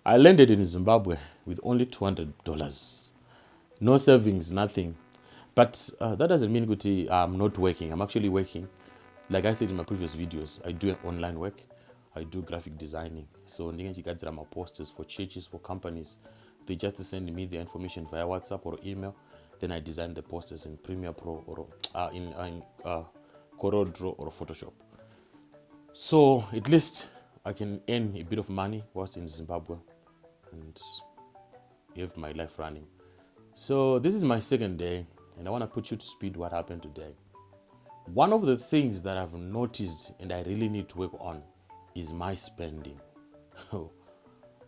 I landed in Zimbabwe with only $200. No savings, nothing. But that doesn't mean that I'm not working. I'm actually working. Like I said in my previous videos, I do online work. I do graphic designing. So ndingechigadzira my posters for churches, for companies. They just send me the information via WhatsApp or email. Then I design the posters in Premiere Pro or in CorelDRAW or Photoshop. So at least I can earn a bit of money whilst in Zimbabwe and have my life running. So this is my second day, and I want to put you to speed what happened today. One of the things that I've noticed and I really need to work on is my spending.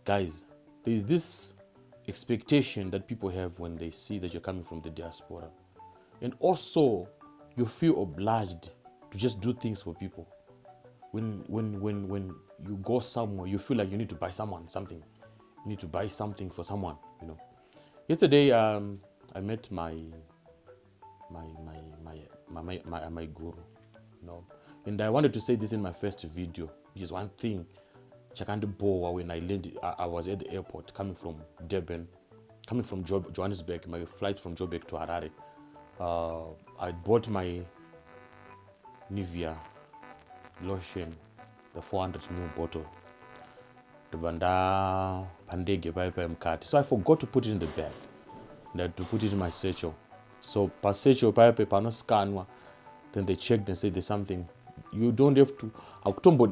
Guys, there's this expectation that people have when they see that you're coming from the diaspora. And also, you feel obliged to just do things for people. When you go somewhere, you feel like you need to buy someone something. You need to buy something for someone, you know. Yesterday, I met my guru, you know, and I wanted to say this in my first video, which is one thing. Chakandibowa, when I landed, I was at the airport coming from Durban, coming from Johannesburg, my flight from Joburg to Harare. I bought my Nivea lotion, the 400ml bottle. So I forgot to put it in the bag. And I had to put it in my satchel. So per satchel, then they checked and said there's something. You don't have to,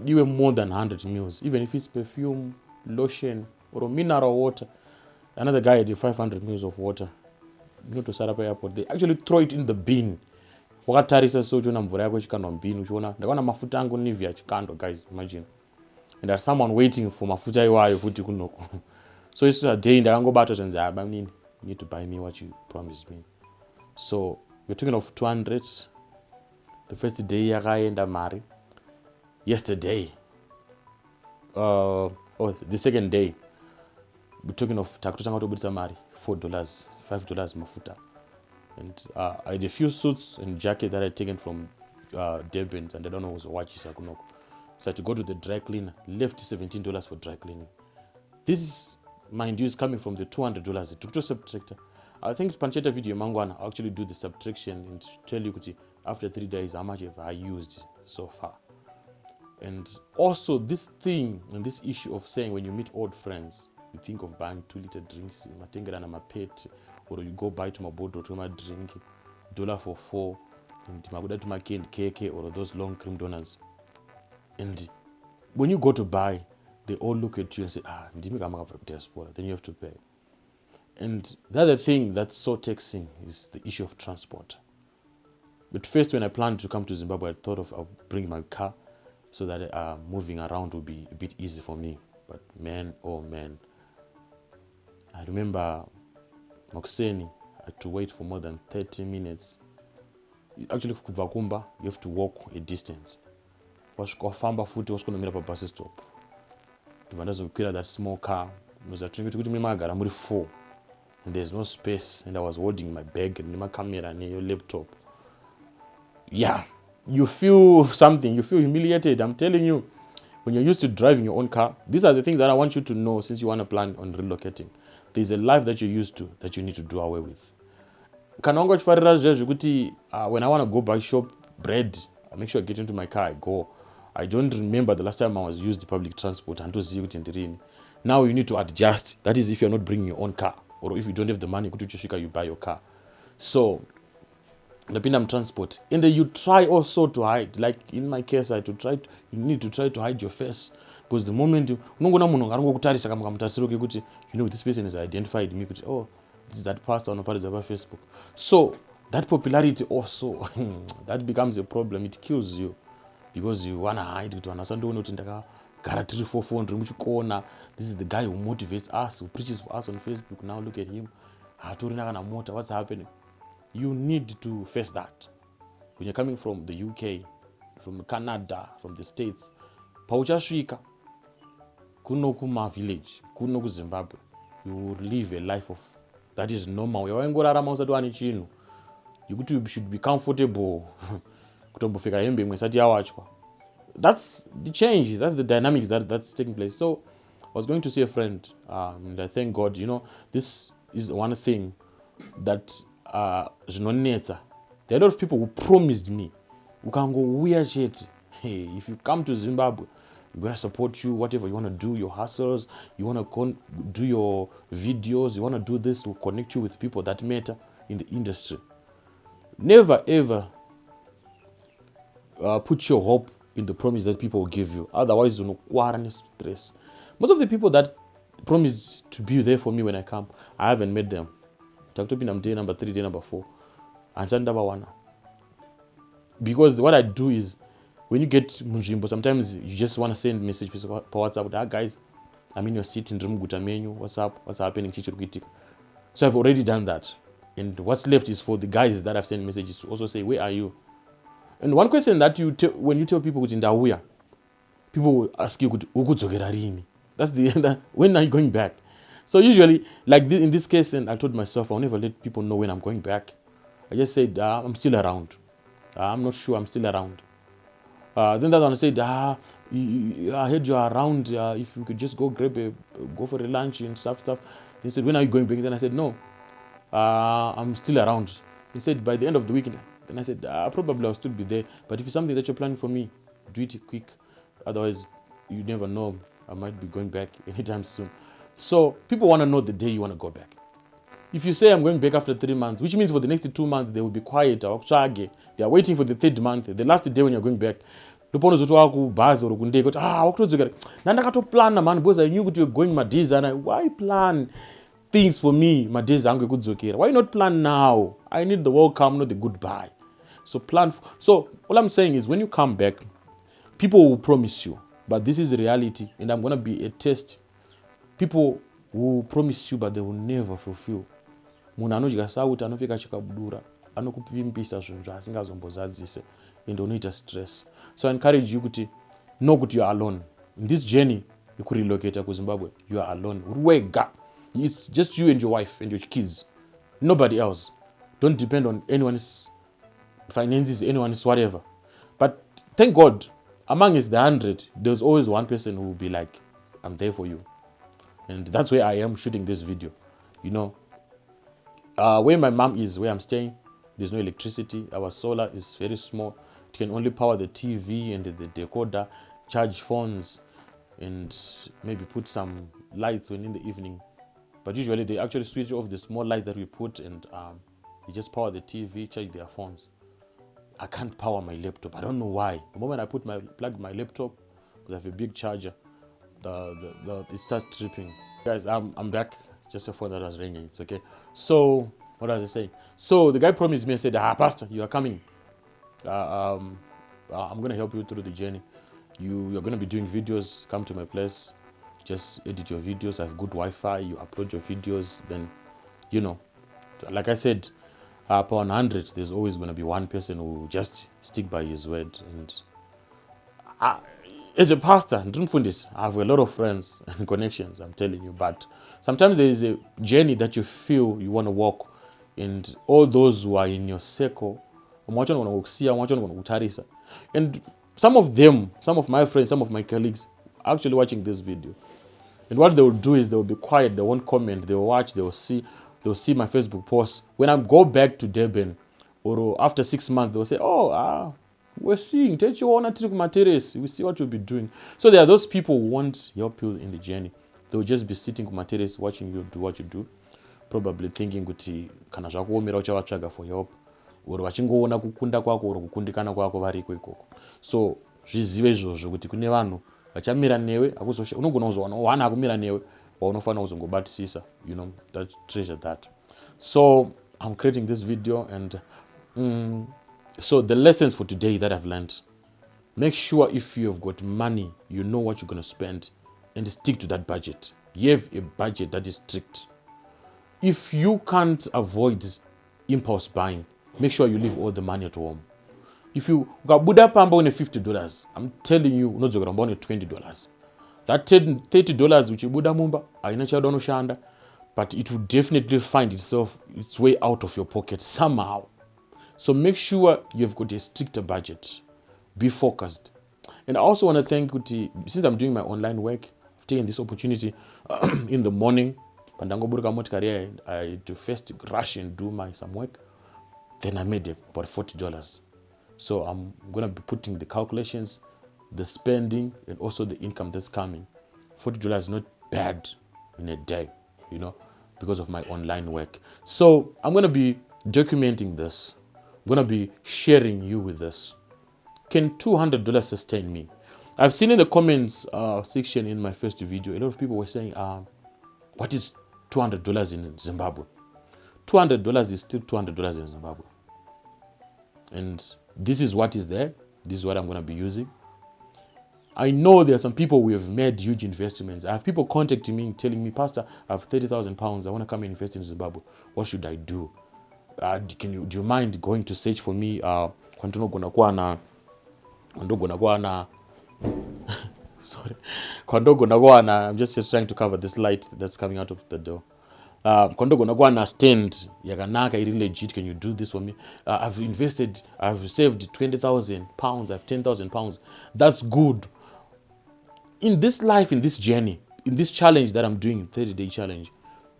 even more than 100 ml, even if it's perfume, lotion, or mineral water. Another guy had 500 ml of water. You know, to set up airport, they actually throw it in the bin. Guys, imagine. And there's someone waiting for mafuta iwayo futi kunoko. So it's a day you need to buy me what you promised me. So we're talking of 200. The first day yakaenda mari. Yesterday. The second day. We're talking of takutanga tobudisa mari, $4, $5 mafuta. And I had a few suits and jacket that I had taken from Durban, and I don't know what watches I could. So I had to go to the dry cleaner, left $17 for dry cleaning. This, mind you, is coming from the $200. It took to subtractor. I think Pancheta video Mangwana actually do the subtraction and tell you after 3 days how much have I used so far. And also this thing and this issue of saying when you meet old friends, you think of buying 2-liter drinks, my pet, or you go buy to my board or to my drink, $1 for $4, and my to my cake or those long cream donuts. And when you go to buy, they all look at you and say, then you have to pay. And the other thing that's so taxing is the issue of transport. But first, when I planned to come to Zimbabwe, I thought of I'll bring my car so that moving around will be a bit easy for me. But man, oh man, I remember Mokseni, I had to wait for more than 30 minutes. Actually, Kuvakumba, you have to walk a distance. Wasukofamba futi wasukonomira pa bus stop. Ndivandazokwira that small car. Muzatringa kuti mimagara muri 4. And there's no space, and I was holding my bag and my camera and your laptop. Yeah, you feel something, you feel humiliated. I'm telling you, when you're used to driving your own car, these are the things that I want you to know since you want to plan on relocating. There's a life that you're used to that you need to do away with. When I want to go buy shop bread, I make sure I get into my car, I go. I don't remember the last time I was used public transport. Now you need to adjust. That is if you're not bringing your own car, or if you don't have the money, you buy your car. So the Pinam transport, and then you try also to hide. Like in my case, you need to try to hide your face, because the moment you know this person has identified me, oh, this is that pastor on part of Facebook. So that popularity also that becomes a problem. It kills you because you wanna hide it. This is the guy who motivates us, who preaches for us on Facebook. Now look at him. What's happening? You need to face that. When you're coming from the UK, from Canada, from the States, Pauchashwika, Kunokuma village, Kunoku Zimbabwe, you will live a life of that is normal. You should be comfortable. That's the change. That's the dynamics that's taking place. So I was going to see a friend, and I thank God, this is one thing that zvinonetsa. There are a lot of people who promised me, ukangouya chete, hey, if you come to Zimbabwe, we're going to support you, whatever you want to do, your hustles, you want to do your videos, you want to do this, we'll connect you with people that matter in the industry. Never ever put your hope in the promise that people will give you. Otherwise, stress. Most of the people that promised to be there for me when I come, I haven't met them. Talk to me, I'm day number 3, day number 4. And number 1. Because what I do is, when you get Mujimbo, sometimes you just want to send message per WhatsApp. Guys, I'm in your seat in Rumguta menu. What's up? What's happening? So I've already done that. And what's left is for the guys that have sent messages to also say, where are you? And one question that when you tell people in Ndauya, people will ask you, that's when are you going back? So usually, like in this case, and I told myself, I'll never let people know when I'm going back. I just said, I'm still around. I'm not sure, I'm still around. Then that one said, I heard you're around. If you could just go for a lunch and stuff. They said, when are you going back? Then I said, no, I'm still around. He said, by the end of the weekend. Then I said, probably I'll still be there. But if it's something that you're planning for me, do it quick. Otherwise, you never know. I might be going back anytime soon. So people want to know the day you want to go back. If you say I'm going back after 3 months, which means for the next 2 months, they will be quiet. They are waiting for the 3rd month, the last day when you're going back. Because I knew you were going my days, and why plan things for me? My days are good. Why not plan now? I need the welcome, not the goodbye. So plan. So all I'm saying is, when you come back, people will promise you, but this is reality, and I'm gonna be a test. People will promise you, but they will never fulfill. Munhu anodya sauti anopfeka chikabudura anokupimbisa zvinhu zvaasingazombozadzise ende unoita stress. So I encourage you kuti know kuti you are alone in this journey. You could relocate to Zimbabwe, you are alone. It's just you and your wife and your kids, nobody else. Don't depend on anyone's finances, anyone's whatever. But thank God, among us the 100, there's always one person who will be like, I'm there for you. And that's where I am shooting this video. Where my mom is, where I'm staying, there's no electricity. Our solar is very small. It can only power the TV and the decoder, charge phones, and maybe put some lights when in the evening. But usually they actually switch off the small lights that we put, and they just power the TV, charge their phones. I can't power my laptop. I don't know why. The moment I plug my laptop, because I have a big charger, it starts tripping. Guys, I'm back. Just a phone that was ringing. It's okay. What was I saying? So the guy promised me and said, Pastor, you are coming. I'm going to help you through the journey. You're going to be doing videos. Come to my place. Just edit your videos. I have good Wi-Fi. You upload your videos. Then, like I said, per 100, there's always going to be one person who will just stick by his word. And as a pastor, I have a lot of friends and connections, I'm telling you. But sometimes there is a journey that you feel you want to walk, and all those who are in your circle, and some of my friends, some of my colleagues are actually watching this video. And what they will do is they will be quiet, they won't comment, they will watch, they will see my Facebook posts. When I go back to Durban, or after 6 months, they will say, we're seeing, we see what you'll be doing. So there are those people who won't help you in the journey. They'll just be sitting on terrace watching you do what you do, probably thinking kuti kana zvakuomera uchavatsvaga for help, or vachingoona kukunda kwako or kukundikana kwako variko ikoko. So zvizive izvozvo kuti kune vanhu vachamira newe, unogona kuzowana wana akumira newe waunofanira kuzongobatisisa, that treasure that. So I'm creating this video, and so the lessons for today that I've learned: make sure if you have got money, you know what you're going to spend, and stick to that budget. You have a budget that is strict. If you can't avoid impulse buying, make sure you leave all the money at home. If you got Buddha Pamba on $50, I'm telling you, not going to $20. That $30 which you Buddha Mumba, I don't shanda, but it will definitely find its way out of your pocket somehow. So make sure you've got a stricter budget. Be focused. And I also want to thank Uti, since I'm doing my online work, I've taken this opportunity in the morning. Pandangoburuka motikari, I to first rush and do some work. Then I made about $40. So I'm gonna be putting the calculations, the spending, and also the income that's coming. $40 is not bad in a day, because of my online work. So I'm gonna be documenting this. I'm gonna be sharing you with this. Can $200 sustain me? I've seen in the comments section in my first video, a lot of people were saying, what is $200 in Zimbabwe? $200 is still $200 in Zimbabwe. And this is what is there. This is what I'm going to be using. I know there are some people who have made huge investments. I have people contacting me, telling me, Pastor, I have 30,000 pounds. I want to come and invest in Zimbabwe. What should I do? Do you mind going to search for me? Sorry. I'm just trying to cover this light that's coming out of the door. Stand yakanaka iri legit. Can you do this for me? I've saved 20,000 pounds. I have 10,000 pounds. That's good. In this life, in this journey, in this challenge that I'm doing, 30-day challenge,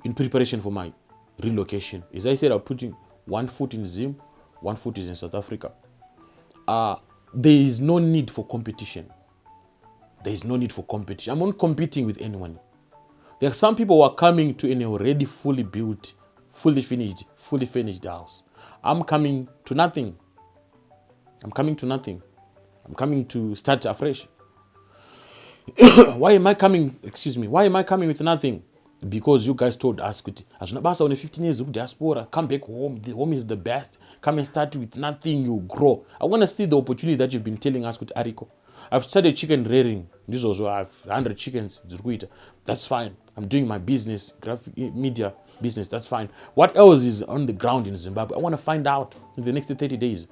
in preparation for my relocation, as I said, I'm putting one foot in Zim, one foot is in South Africa. There is no need for competition. There is no need for competition. I'm not competing with anyone. There are some people who are coming to an already fully built, fully finished house. I'm coming to nothing. I'm coming to start afresh. Why am I coming with nothing? Because you guys told us, as on 15 years of diaspora, come back home. The home is the best. Come and start with nothing, you grow. I want to see the opportunity that you've been telling us with Ariko. I've started chicken rearing. This also, I have 100 chickens. That's fine. I'm doing my business, graphic media business. That's fine. What else is on the ground in Zimbabwe? I want to find out in the next 30 days.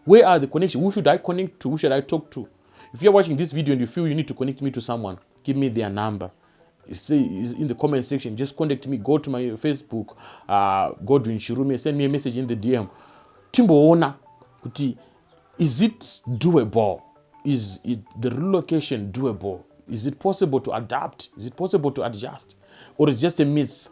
Where are the connections? Who should I connect to? Who should I talk to? If you're watching this video and you feel you need to connect me to someone, give me their number. It's in the comment section. Just contact me. Go to my Facebook. Go to Inshirume. Send me a message in the DM. Timboona, is it doable? Is it the relocation doable? Is it possible to adapt? Is it possible to adjust? Or is it just a myth?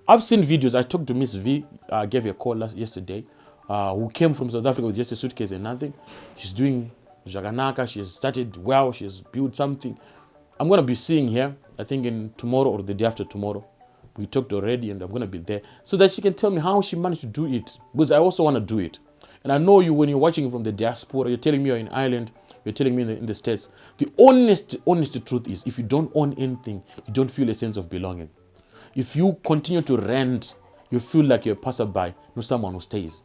I've seen videos. I talked to Miss V, gave her a call yesterday, who came from South Africa with just a suitcase and nothing. She's doing Jaganaka. She has started well. She has built something. I'm going to be seeing her, I think in tomorrow or the day after tomorrow. We talked already and I'm going to be there so that she can tell me how she managed to do it. Because I also want to do it. And I know you, when you're watching from the diaspora, you're telling me you're in Ireland, you're telling me in the States. The honest truth is, if you don't own anything, you don't feel a sense of belonging. If you continue to rent, you feel like you're a passerby, not someone who stays.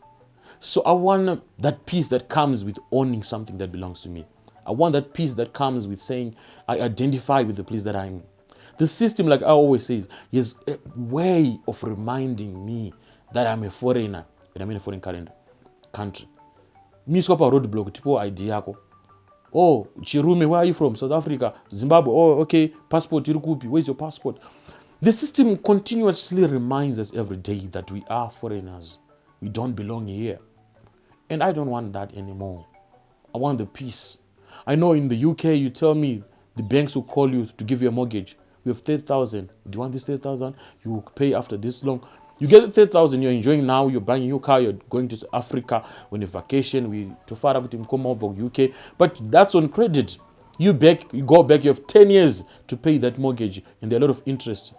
So I want that peace that comes with owning something that belongs to me. I want that peace that comes with saying, I identify with the place that I'm in. The system, like I always say, is a way of reminding me that I'm a foreigner and I'm in a foreign country. Me swap a roadblock, tipo ID yako. Oh, Chirume, where are you from? South Africa, Zimbabwe. Oh, okay, passport, Irukupi, where's your passport? The system continuously reminds us every day that we are foreigners. We don't belong here. And I don't want that anymore. I want the peace. I know in the UK, you tell me the banks will call you to give you a mortgage. We have 30,000. Do you want this 30,000? You will pay after this long. You get the 30,000, you're enjoying now, you're buying a new car, you're going to Africa on a vacation, we to far out in come over UK. But that's on credit. You go back, you have 10 years to pay that mortgage, and there are a lot of interest.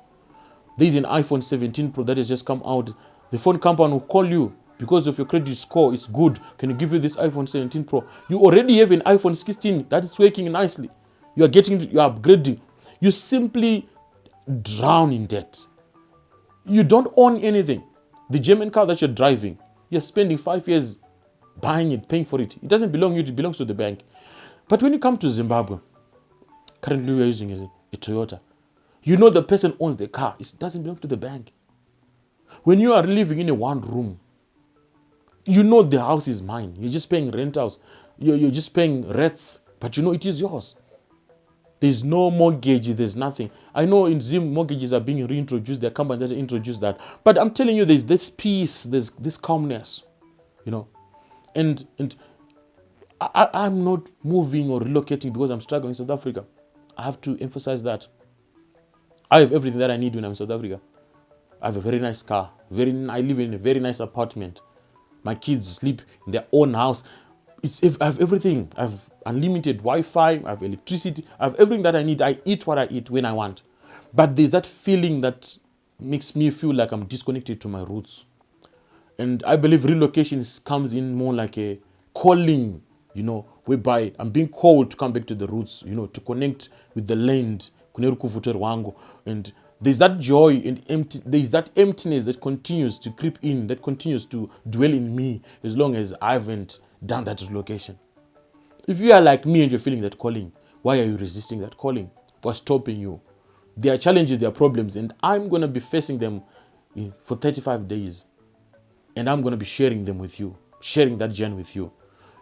There's an iPhone 17 Pro that has just come out. The phone company will call you because of your credit score. It's good. Can you give you this iPhone 17 Pro? You already have an iPhone 16 that is working nicely. You are upgrading. You simply drown in debt. You don't own anything. The German car that you're driving, you're spending 5 years buying it, paying for it. It doesn't belong to you, it belongs to the bank. But when you come to Zimbabwe, currently we are using a Toyota. You know the person owns the car. It doesn't belong to the bank. When you are living in a one room, you know the house is mine. You're just paying rent house. You're just paying rents, but you know it is yours. There's no mortgage, there's nothing. I know in Zim, mortgages are being reintroduced. There are companies that introduced that. But I'm telling you, there's this peace, there's this calmness, And I'm not moving or relocating because I'm struggling in South Africa. I have to emphasize that. I have everything that I need when I'm in South Africa. I have a very nice car. I live in a very nice apartment. My kids sleep in their own house. I have everything. I have unlimited Wi-Fi. I have electricity. I have everything that I need. I eat what I eat when I want. But there's that feeling that makes me feel like I'm disconnected to my roots. And I believe relocation comes in more like a calling, whereby I'm being called to come back to the roots, to connect with the land. And there's that joy and there's that emptiness that continues to creep in, that continues to dwell in me as long as I haven't done that relocation. If you are like me and you're feeling that calling, why are you resisting that calling? What's stopping you? There are challenges, there are problems, and I'm going to be facing them for 35 days. And I'm going to be sharing them with you, sharing that journey with you.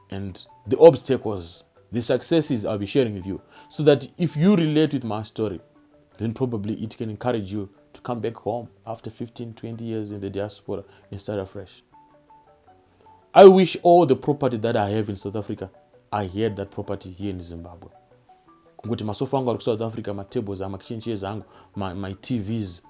And the obstacles, the successes I'll be sharing with you. So that if you relate with my story, then probably it can encourage you to come back home after 15, 20 years in the diaspora and start afresh. I wish all the property that I have in South Africa, I had that property here in Zimbabwe. Kunguti masofa angu ari South Africa, my tables, my kitchen chairs, my TVs,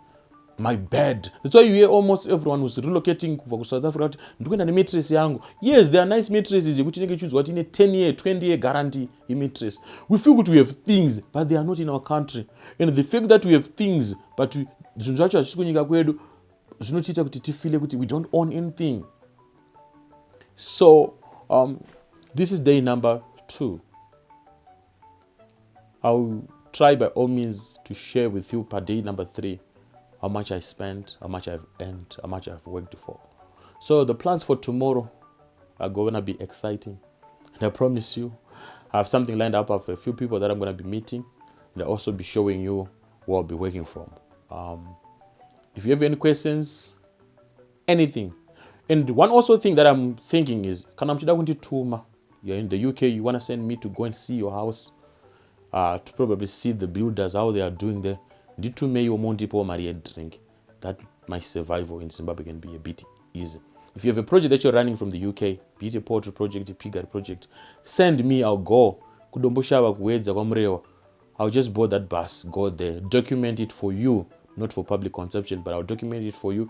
my bed. That's why you hear almost everyone who's relocating to South Africa. Mattress yangu. Yes, there are nice mattresses. You can choose what in a 10-year, 20-year guarantee mattress. We feel good we have things, but they are not in our country. And the fact that we have things, but we don't own anything. So, this is day number 2. I'll try by all means to share with you per day number 3 how much I spent, how much I've earned, how much I've worked for. So the plans for tomorrow are going to be exciting. And I promise you, I have something lined up of a few people that I'm going to be meeting. And I'll also be showing you where I'll be working from. If you have any questions, anything. And one also thing that I'm thinking is, you're in the UK, you want to send me to go and see your house, to probably see the builders, how they are doing there. That my survival in Zimbabwe can be a bit easy. If you have a project that you're running from the UK, be it a poultry project, a pig project, send me, I'll go. I'll just board that bus, go there, document it for you, not for public consumption, but I'll document it for you.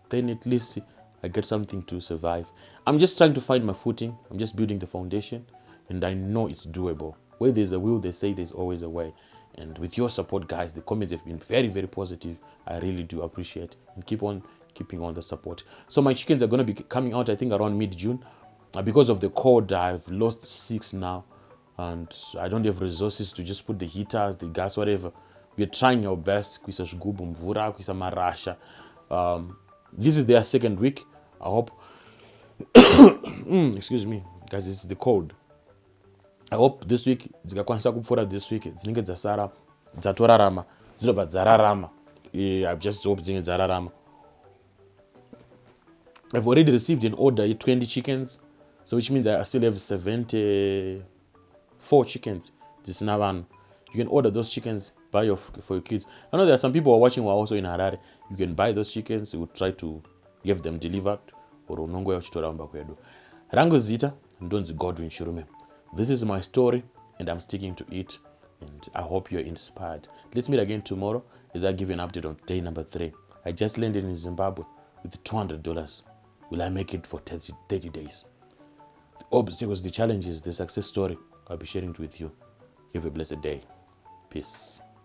Then at least I get something to survive. I'm just trying to find my footing. I'm just building the foundation, and I know it's doable. Where there's a will, they say there's always a way. And with your support, guys, the comments have been very, very positive. I really do appreciate, and keep on keeping on the support. So my chickens are going to be coming out, I think, around mid-June. Because of the cold, I've lost 6 now, and I don't have resources to just put the heaters, the gas, whatever. We're trying our best. This is their 2nd week. I hope. Excuse me, guys, this is the cold. I hope this week dzikakwanisa kupfuura this week dzinenge dzasara dzatorarama dzinobva dzararama. I just hope dzinenge dzararama. I've already received an order 20 chickens, so which means I still have 74 chickens. You can order those chickens, buy for your kids. I know there are some people who are watching who are also in Harare. You can buy those chickens. We will try to give them delivered. Or unongoya uchitoramba kwedu. Rangu zita ndonzi Godwin Shirume. This is my story, and I'm sticking to it, and I hope you're inspired. Let's meet again tomorrow as I give you an update on day number 3. I just landed in Zimbabwe with $200. Will I make it for 30 days? The obstacles, the challenges, the success story, I'll be sharing it with you. Have a blessed day. Peace.